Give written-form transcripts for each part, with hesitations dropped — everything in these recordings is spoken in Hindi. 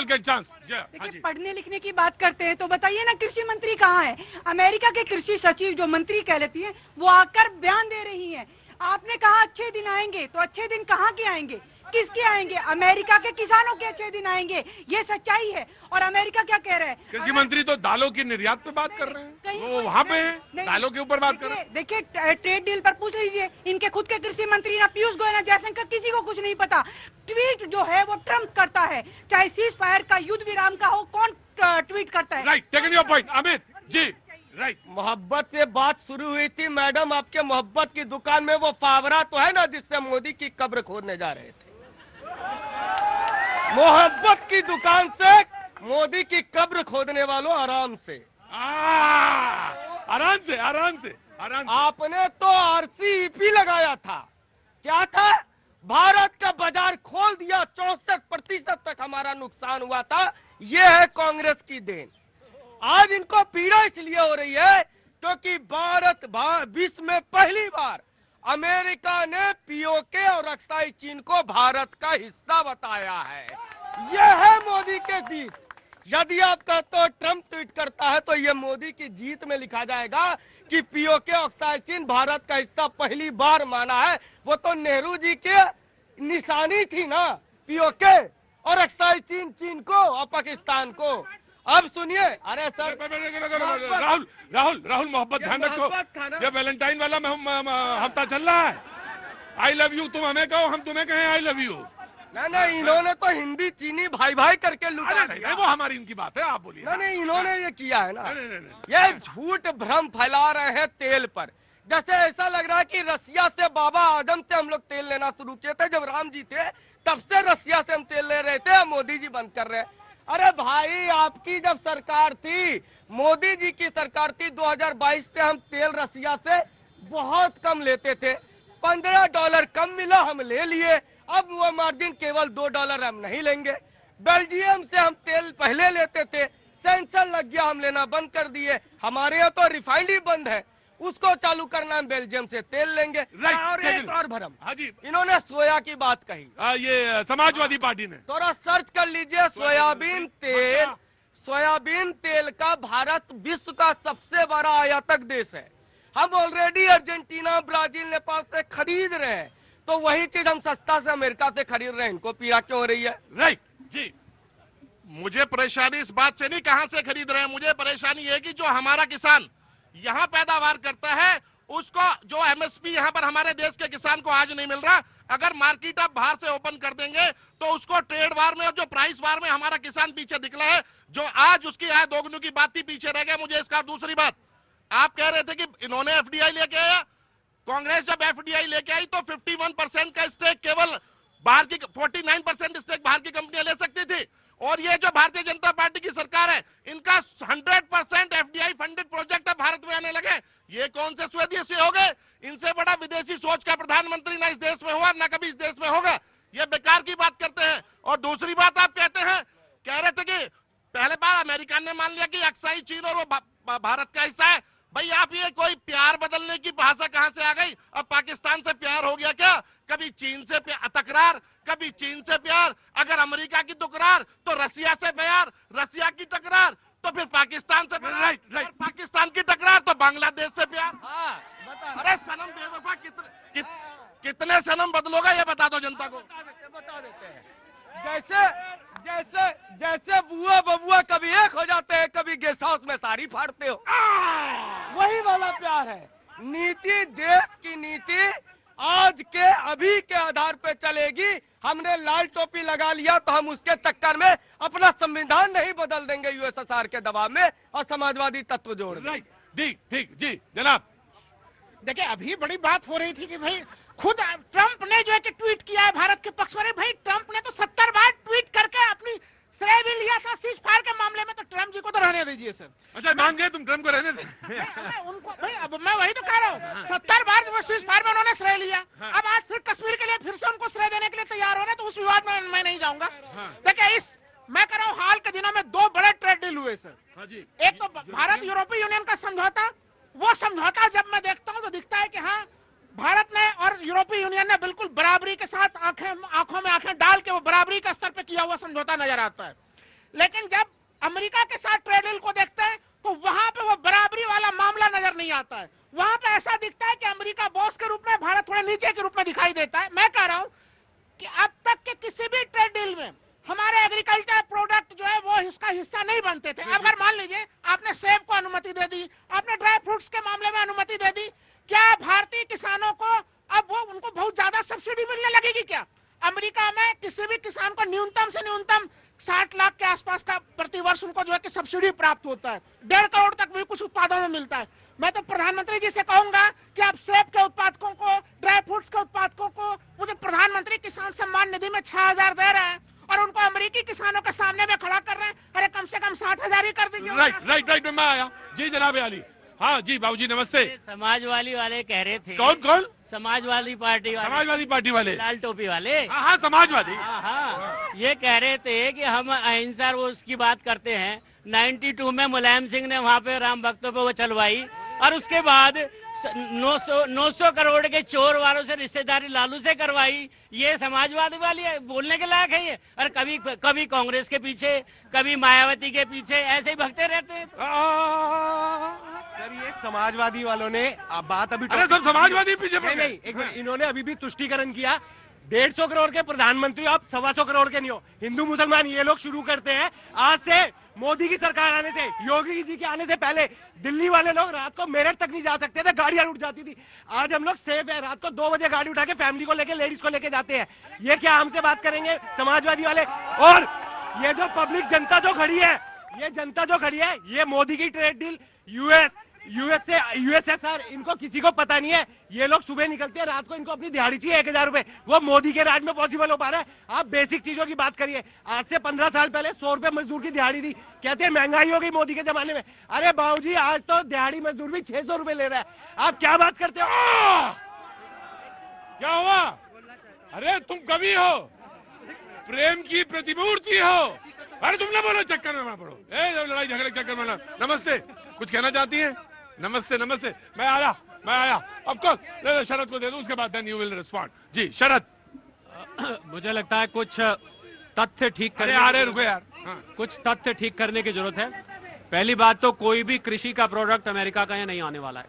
Get chance. देखिए, पढ़ने लिखने की बात करते हैं तो बताइए ना, कृषि मंत्री कहाँ है? अमेरिका के कृषि सचिव जो मंत्री कहलाती है वो आकर बयान दे रही है। आपने कहा अच्छे दिन आएंगे, तो अच्छे दिन कहाँ के आएंगे, किसके आएंगे? अमेरिका के किसानों के अच्छे दिन आएंगे, ये सच्चाई है। और अमेरिका क्या कह रहा है? कृषि मंत्री तो दालों की निर्यात पे बात कर रहे हैं, वो वहाँ पे है, दालों के ऊपर बात कर रहे हैं। देखिए, ट्रेड डील पर पूछ लीजिए, इनके खुद के कृषि मंत्री ना पीयूष गोयल ना जयशंकर, किसी को कुछ नहीं पता। ट्वीट जो है वो ट्रम्प करता है, चाहे सीज फायर का, युद्ध विराम का हो, कौन ट्वीट करता है? Right, taking your point Amit ji. Right, मोहब्बत से बात शुरू हुई थी मैडम, आपके मोहब्बत की दुकान में वो फावरा तो है ना जिससे मोदी की कब्र खोदने जा रहे थे। मोहब्बत की दुकान से मोदी की कब्र खोदने वालों, आराम से, आराम से, आराम से, आराम से। आपने तो RCEP लगाया था, क्या था? भारत का बाजार खोल दिया, 64% तक हमारा नुकसान हुआ था। ये है कांग्रेस की देन। आज इनको पीड़ा इसलिए हो रही है क्योंकि विश्व में पहली बार अमेरिका ने पीओके और अक्साई चीन को भारत का हिस्सा बताया है। यह है मोदी के जीत। यदि आप कहते हो ट्रंप ट्वीट करता है तो यह मोदी की जीत में लिखा जाएगा कि पीओके अक्साई चीन भारत का हिस्सा पहली बार माना है। वो तो नेहरू जी के निशानी थी ना, पीओके और अक्साई चीन, चीन को और पाकिस्तान को। अब सुनिए, अरे सर राहुल राहुल राहुल मोहब्बत ध्यान रखो, ये वैलेंटाइन वाला हफ्ता चल रहा है। आई लव यू तुम हमें कहो, हम तुम्हें कहें आई लव यू। नहीं, इन्होंने तो हिंदी चीनी भाई भाई करके लुटा दिया। वो हमारी इनकी बात है, आप बोलिए। नहीं, इन्होंने ये किया है ना, ये झूठ भ्रम फैला रहे हैं तेल पर। जैसे ऐसा लग रहा है कि रसिया से, बाबा आदम से हम लोग तेल लेना शुरू किए थे, जब राम जी थे तब से रसिया से हम तेल ले रहे थे, मोदी जी बंद कर रहे हैं। अरे भाई, आपकी जब सरकार थी, मोदी जी की सरकार थी, 2022 से हम तेल रसिया से बहुत कम लेते थे, $15 कम मिला, हम ले लिए। अब वो मार्जिन केवल $2 हम नहीं लेंगे। बेल्जियम से हम तेल पहले लेते थे, सेंसर लग गया, हम लेना बंद कर दिए। हमारे यहाँ तो रिफाइनरी बंद है, उसको चालू करना, हम बेल्जियम से तेल लेंगे। और एक और भरम, हाँ जी, इन्होंने सोया की बात कही, ये समाजवादी पार्टी ने। थोड़ा सर्च कर लीजिए। सोयाबीन तेल का भारत विश्व का सबसे बड़ा आयातक देश है। हम ऑलरेडी अर्जेंटीना, ब्राजील, नेपाल से खरीद रहे हैं, तो वही चीज हम सस्ता से अमेरिका से खरीद रहे हैं। इनको पीड़ा क्यों हो रही है? राइट जी, मुझे परेशानी इस बात से नहीं कहां से खरीद रहे हैं, मुझे परेशानी है कि जो हमारा किसान यहां पैदावार करता है, उसको जो MSP यहां पर हमारे देश के किसान को आज नहीं मिल रहा। अगर मार्केट आप बाहर से ओपन कर देंगे तो उसको ट्रेड वार में और जो प्राइस वार में हमारा किसान पीछे निकला है, जो आज उसकी आय दोगुनी की बात ही पीछे रह गया। मुझे इसका दूसरी बात, आप कह रहे थे कि इन्होंने FDI लेके आया, कांग्रेस जब FDI लेके आई तो 51% का स्टेक केवल बाहर की, 49% स्टेक बाहर की कंपनियां ले सकती थी। और ये जो भारतीय जनता पार्टी की सरकार है, इनका 100% FDI फंडेड प्रोजेक्ट भारत में आने लगे। ये कौन से स्वदेशी हो गए? इनसे बड़ा विदेशी सोच का प्रधानमंत्री ना इस देश में हुआ, ना कभी इस देश में होगा। ये बेकार की बात करते हैं। और दूसरी बात, आप कहते हैं, कह रहे थे कि पहले बार अमेरिका ने मान लिया कि अक्साई चीन और वो भारत का हिस्सा है। भाई, आप ये कोई प्यार बदलने की भाषा कहां से आ गई? अब पाकिस्तान से प्यार हो गया क्या? कभी चीन से तकरार, कभी चीन से प्यार। अगर अमेरिका की तकरार तो रसिया से प्यार, रसिया की तकरार तो फिर पाकिस्तान से प्यार, राइट, पाकिस्तान की तकरार तो बांग्लादेश से प्यार। अरे सनम बेवफा, कितने सनम बदलोगा ये बता दो जनता को। बता देते हैं, जैसे बुआ बबुआ कभी एक हो जाते हैं, कभी गेस्ट हाउस में साड़ी फाड़ते हो, वही वाला प्यार है। नीति, देश की नीति आज के अभी के आधार पर चलेगी। हमने लाल टोपी लगा लिया तो हम उसके चक्कर में अपना संविधान नहीं बदल देंगे USSR के दबाव में और समाजवादी तत्व जोड़ देंगे। राइट, ठीक जी जनाब। देखिए, अभी बड़ी बात हो रही थी कि भाई खुद ट्रंप ने जो है कि ट्वीट किया है भारत के पक्ष में। भाई, ट्रंप ने तो 70 बार ट्वीट करके अपनी श्रेय भी लिया था सीज फायर के मामले में, तो ट्रंप जी को तो रहने दीजिए सर। अच्छा, मान गए तुम ट्रंप को रहने दे। उनको भाई, अब मैं वही तो कह रहा हूँ, 70 बार वो सीज फायर में उन्होंने श्रेय लिया। अब आज फिर कश्मीर के लिए फिर से उनको श्रेय देने के लिए तैयार हो रहे, तो उस विवाद में मैं नहीं जाऊंगा। देखिए, मैं कह रहा हूँ, हाल के दिनों में 2 बड़े ट्रेड डील हुए सर। एक तो भारत यूरोपीय यूनियन का समझौता। वो समझौता जब मैं देखता हूँ तो दिखता है कि हाँ, भारत ने और यूरोपीय यूनियन ने बिल्कुल बराबरी के साथ आंखों में आंखें डाल के वो बराबरी का स्तर पे किया हुआ समझौता नजर आता है। लेकिन जब अमेरिका के साथ ट्रेड डील को देखते हैं तो वहां पे वो बराबरी वाला मामला नजर नहीं आता है। वहां पे ऐसा दिखता है कि अमेरिका बॉस के रूप में, भारत थोड़ा नीचे के रूप में दिखाई देता है। मैं कह रहा हूं कि अब तक के किसी भी ट्रेड डील में हमारे एग्रीकल्चर प्रोडक्ट जो है वो इसका हिस्सा नहीं बनते थे। अगर मान लीजिए आपने सेब को अनुमति दे दी, आपने ड्राई फ्रूट्स के मामले में अनुमति दे दी, क्या भारतीय किसानों को अब वो उनको बहुत ज्यादा सब्सिडी मिलने लगेगी क्या? अमेरिका में किसी भी किसान को न्यूनतम से न्यूनतम 60 लाख के आसपास का प्रतिवर्ष उनको जो है कि सब्सिडी प्राप्त होता है। 1.5 करोड़ तक भी कुछ उत्पादों में मिलता है। मैं तो प्रधानमंत्री जी से कहूंगा कि आप सेब के उत्पादकों को, ड्राई फ्रूट्स के उत्पादकों को वो जो प्रधानमंत्री किसान सम्मान निधि में 6,000 दे रहे हैं और उनको अमेरिकी किसानों के सामने में खड़ा कर रहे हैं, अरे कम से कम 60,000 ही कर दीजिए। राइट मैं आया जी। जनाब अली, हाँ जी बाबूजी नमस्ते। समाजवादी वाले कह रहे थे। कौन? समाजवादी पार्टी वाले, लाल टोपी वाले। हाँ समाजवादी। हाँ, ये कह रहे थे कि हम अहिंसा वो उसकी बात करते हैं। 92 में मुलायम सिंह ने वहाँ पे राम भक्तों पे वो चलवाई और उसके बाद 900 करोड़ के चोर वालों से रिश्तेदारी लालू से करवाई। ये समाजवादी वाली बोलने के लायक है ये? और कभी कांग्रेस के पीछे, कभी मायावती के पीछे ऐसे ही भगते रहते हैं। सर ये समाजवादी वालों ने बात अभी अरे सब समाजवादी पीछे नहीं, एक मिनट, इन्होंने अभी भी तुष्टीकरण किया। 150 करोड़ के प्रधानमंत्री, आप 125 करोड़ के नहीं हो। हिंदू मुसलमान ये लोग शुरू करते हैं। आज से मोदी की सरकार आने से, योगी जी के आने से पहले दिल्ली वाले लोग रात को मेरठ तक नहीं जा सकते थे, गाड़ियां उठ जाती थी। आज हम लोग सेफ है, रात को 2 बजे गाड़ी उठा के फैमिली को लेके, लेडीज को लेके जाते हैं। ये क्या हमसे बात करेंगे समाजवादी वाले? और ये जो पब्लिक जनता जो खड़ी है, ये जनता जो खड़ी है, ये मोदी की ट्रेड डील, यूएसएसआर, इनको किसी को पता नहीं है। ये लोग सुबह निकलते हैं, रात को इनको अपनी दिहाड़ी चाहिए 1,000 रुपए। वो मोदी के राज में पॉसिबल हो पा रहा है? आप बेसिक चीजों की बात करिए। आज से 15 साल पहले 100 रुपए मजदूर की दिहाड़ी थी। कहते हैं महंगाई हो गई मोदी के जमाने में। अरे बाबूजी आज तो दिहाड़ी मजदूर भी 600 रुपए ले रहा है। आप क्या बात करते हो? क्या हुआ? अरे तुम कवि हो, प्रेम की प्रतिमूर्ति हो। अरे तुम ना बोलो, चक्कर में ना पड़ो। लड़ाई झगड़े चक्कर में ना। नमस्ते, कुछ कहना चाहती हैं? नमस्ते। मैं आया। ऑफ कोर्स शरद को दे दूं, उसके बाद देन यू विल रिस्पॉन्ड। जी शरद। मुझे लगता है कुछ तथ्य ठीक करने, अरे रुको यार। हाँ। कुछ तथ्य ठीक करने की जरूरत है। पहली बात तो कोई भी कृषि का प्रोडक्ट अमेरिका का यहाँ नहीं आने वाला है।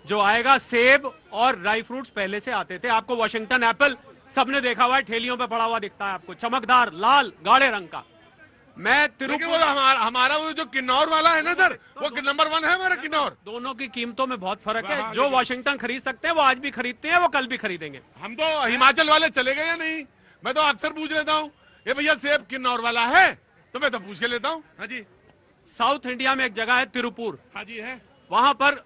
जो आएगा सेब और ड्राई फ्रूट्स पहले से आते थे। आपको वाशिंगटन एप्पल सबने देखा हुआ है, ठेलियों पे पड़ा हुआ दिखता है आपको, चमकदार लाल गाढ़े रंग का। मैं वो हमारा वो जो किन्नौर वाला है ना सर, वो नंबर 1 है हमारा किन्नौर। दोनों की कीमतों में बहुत फर्क है। जो वाशिंगटन खरीद सकते हैं वो आज भी खरीदते हैं, वो कल भी खरीदेंगे। हम तो हिमाचल वाले चले गए या नहीं? मैं तो अक्सर पूछ लेता हूँ, ये भैया सेब किन्नौर वाला है? तो मैं तो पूछ के लेता हूँ। हाँ जी। साउथ इंडिया में एक जगह है तिरुपुर। हाँ जी है। वहां पर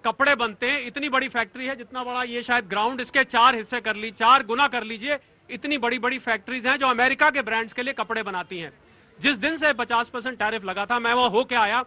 कपड़े बनते हैं। इतनी बड़ी फैक्ट्री है, जितना बड़ा ये शायद ग्राउंड, इसके 4 हिस्से कर ली, 4 गुना कर लीजिए। इतनी बड़ी बड़ी फैक्ट्रीज हैं जो अमेरिका के ब्रांड्स के लिए कपड़े बनाती हैं। जिस दिन से 50% टैरिफ लगा था, मैं वहां होके आया,